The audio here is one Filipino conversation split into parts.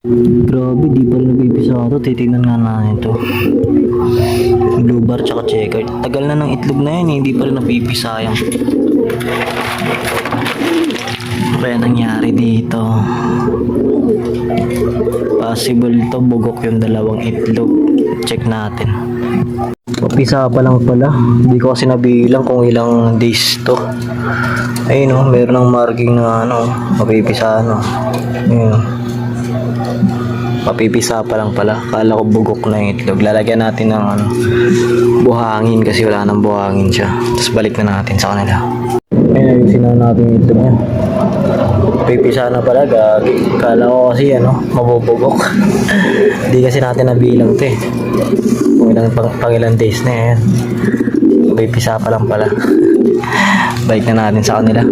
Grabe, di pa rin nabibisa ito. Titignan nga natin ito. Blue bar tsaka checkered. Tagal na ng itlog na yan, hindi pa rin nabibisayang. Ano kaya nangyari dito? Possible to bugok yung dalawang itlog. Check natin. Papisa pa lang pala. Hindi ko kasi nabilang kung ilang days to. Ayun o, meron ng marking na mapipisa Ayun. Mapipisa pa lang pala. Kala ko bugok na yung itlog. Lalagyan natin ng buhangin kasi wala nang buhangin siya. Tapos balik na natin sa kanila. Ayun, ayusin na natin yung itlog niya. Pipisa na pala, gagi. Kala ko kasi mabubugok. Hindi kasi natin nabilang to kung ilang days na yan. Pipisa pa lang pala. Balik na natin sa kanila.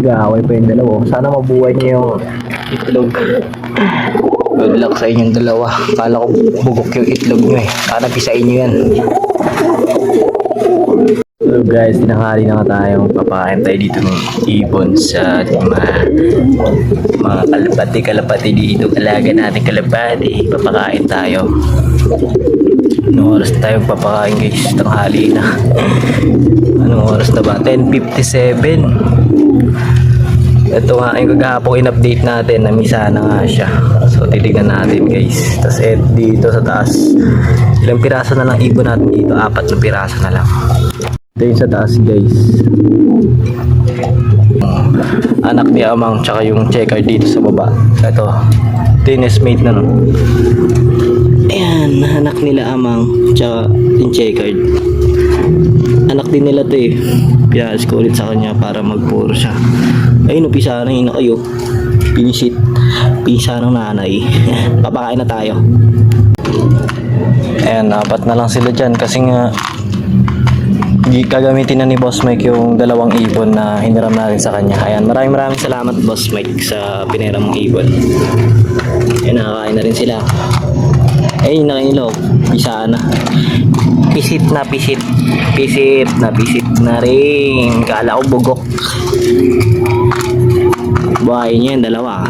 Gaway pa yung dalawa. Sana mabuhay niyo yung itlog. Good luck sa inyong dalawa. Kala ko bugok yung itlog nyo Sana pisain nyo yan. So guys, tinanghali na nga tayong papakain tayo dito ng ibon sa mga kalapati dito. Alaga natin kalapati. Papakain tayo. Anong oras tayo papakain guys? Tanghali na. Anong oras na ba? 10:57. Ito nga yung kagahapong in-update natin. Namisa na nga siya. So titignan natin guys. Tapos dito sa taas, ilang piraso na lang ibon natin dito? 4 na piraso na lang. Ito yung sa taas guys. Anak ni Amang tsaka yung checker dito sa baba. Ito yung nestmate na Ayan, anak nila Amang tsaka yung checkered. Anak din nila to Pinas ko ulit sa kanya para magpuro siya. Ayun, upisa na yun kayo. Pinisit. Pisa ng nanay. Papakain na tayo. Ayan, 4 na lang sila dyan kasi nga gagamitin na ni Boss Mike yung dalawang ibon na hiniram natin sa kanya. Ayan, maraming salamat Boss Mike sa piniram mong ibon. Ayan, nakakain na rin sila. Ayun, nakailaw. Pisa na. Pisit na rin. Kala ko bugok. Buhay niya yung dalawa.